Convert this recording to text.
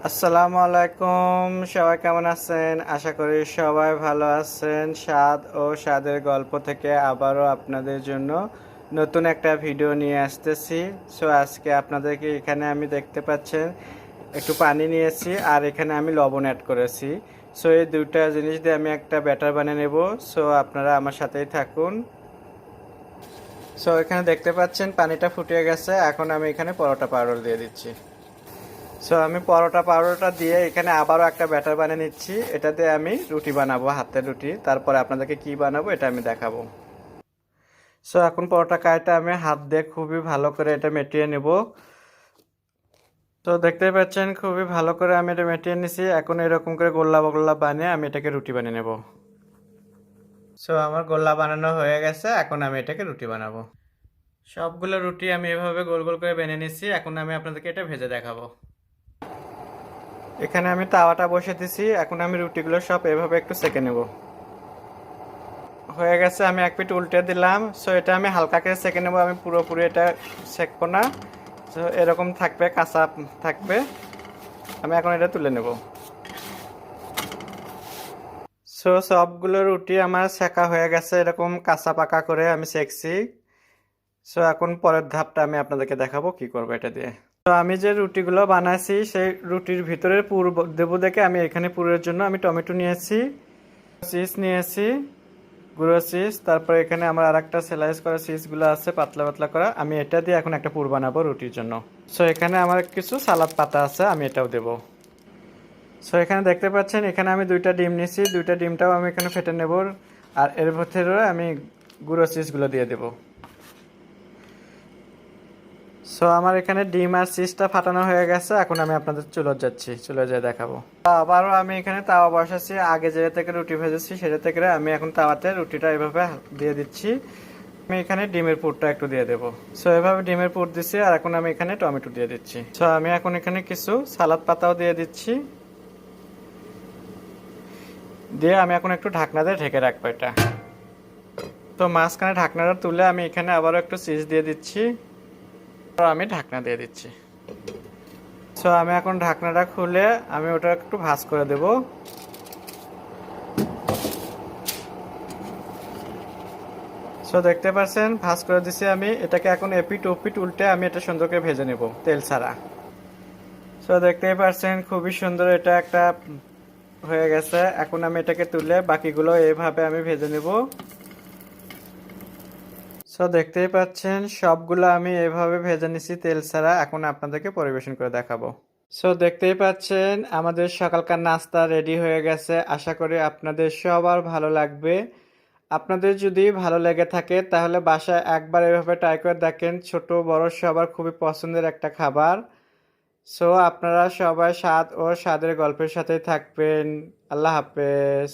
আসসালামু আলাইকুম। সবাই কেমন আছেন? আশা করি সবাই ভালো আছেন। স্বাদ ও স্বাদের গল্প থেকে আবারও আপনাদের জন্য নতুন একটা ভিডিও নিয়ে আসতেছি। সো আজকে আপনাদেরকে এখানে আমি দেখতে পাচ্ছেন একটু পানি নিয়েছি আর এখানে আমি লবণ অ্যাড করেছি। সো এই দুইটা জিনিস দিয়ে আমি একটা ব্যাটার বানিয়ে নেব। সো আপনারা আমার সাথেই থাকুন। সো এখানে দেখতে পাচ্ছেন পানিটা ফুটিয়ে গেছে। এখন আমি এখানে পরোটা পাউডার দিয়ে দিচ্ছি। সো আমি পরোটা পাউডারটা দিয়ে এখানে আবারও একটা ব্যাটার বানিয়ে নিচ্ছি। এটা দিয়ে আমি রুটি বানাবো, হাতের রুটি। তারপরে আপনাদেরকে কি বানাবো এটা আমি দেখাবো। সো এখন পরোটা কাইটা আমি হাত দিয়ে খুবই ভালো করে এটা মেটিয়ে নেব। তো দেখতেই পাচ্ছেন খুবই ভালো করে আমি এটা মেটিয়ে নিছি। এখন এরকম করে গোল্লা গোল্লা বানিয়ে আমি এটাকে রুটি বানিয়ে নেব। সো আমার গোল্লা বানানো হয়ে গেছে। এখন আমি এটাকে রুটি বানাবো। সবগুলো রুটি আমি এভাবে গোল গোল করে বেনে নিছি। এখন আমি আপনাদেরকে এটা ভেজে দেখাবো। এখানে আমি তাওয়াটা বসে দিছি। এখন আমি রুটিগুলো সব এভাবে একটু সেঁকে নেব। হয়ে গেছে, আমি এক পিঠ উল্টে দিলাম। সো এটা আমি হালকা করে সেঁকে নেব, আমি পুরোপুরি এটা সেঁকবো না। সো এরকম থাকবে, কাঁচা থাকবে। আমি এখন এটা তুলে নেব। সো সবগুলো রুটি আমার সেঁকা হয়ে গেছে, এরকম কাঁচা পাকা করে আমি সেঁকছি। সো এখন পরের ধাপটা আমি আপনাদেরকে দেখাবো কি করবো এটা দিয়ে। তো আমি যে রুটিগুলো বানাইছি সেই রুটির ভিতরে পুর দেবো দেখে আমি এখানে পুরের জন্য আমি টমেটো নিয়েছি, চিজ নিয়েছি, গুঁড়ো চিজ, তারপরে এখানে আমার আর একটা স্লাইস করা চিজগুলো আছে পাতলা পাতলা করা। আমি এটা দিয়ে এখন একটা পুর বানাবো রুটির জন্য। সো এখানে আমার কিছু সালাদ পাতা আছে, আমি এটাও দেব। সো এখানে দেখতে পাচ্ছেন এখানে আমি দুইটা ডিম নিয়েছি, দুইটা ডিমটাও আমি এখানে ফেটে নেব। আর এর ভেতরে আমি গুঁড়ো চিজগুলো দিয়ে দেবো। সো আমার এখানে ডিম আর চিজটা ফাটানো হয়ে গেছে। এখন আমি আপনাদের চুলোর যাচ্ছি, চুলে যেয়ে দেখাবো। আবারও আমি এখানে তাওয়া বসাচ্ছি। আগে যে থেকে রুটি ভেজেছি সেটা থেকে আমি এখন তাওয়াতে রুটিটা এভাবে দিয়ে দিচ্ছি। আমি এখানে ডিমের পুরটা একটু দিয়ে দেবো। সো এভাবে ডিমের পুর দিচ্ছি আর এখন আমি এখানে টমেটো দিয়ে দিচ্ছি। সো আমি এখন এখানে কিছু সালাদ পাতাও দিয়ে দিচ্ছি। দিয়ে আমি এখন একটু ঢাকনা দিয়ে ঢেকে রাখবো এটা। তো মাঝখানে ঢাকনাটা তুলে আমি এখানে আবারও একটু চিজ দিয়ে দিচ্ছি। আমি ঢাকনা দিয়ে দিচ্ছি। সো আমি এখন ঢাকনাটা খুলে আমি ওটা একটু ভাঁজ করে দেব। সো দেখতে পাচ্ছেন ভাঁজ করে দিছি আমি। এটাকে এখন এপিট ওপিট উল্টে আমি এটা সুন্দর করে ভেজে নেব তেল ছাড়া। সো দেখতেই পাচ্ছেন খুবই সুন্দর এটা একটা হয়ে গেছে। এখন আমি এটাকে তুলে বাকিগুলো এইভাবে আমি ভেজে নেব। সো দেখতেই পাচ্ছেন সবগুলো আমি এভাবে ভেজে নিছি তেল ছাড়া। এখন আপনাদেরকে পরিবেশন করে দেখাবো। সো দেখতেই পাচ্ছেন আমাদের সকালকার নাস্তা রেডি হয়ে গেছে। আশা করি আপনাদের সবার ভালো লাগবে। আপনাদের যদি ভালো লেগে থাকে তাহলে বাসায় একবার এভাবে ট্রাই করে দেখেন। ছোট বড় সবার খুবই পছন্দের একটা খাবার। সো আপনারা সবাই স্বাদ ও স্বাদের গল্পের সাথেই থাকবেন। আল্লাহ হাফেজ।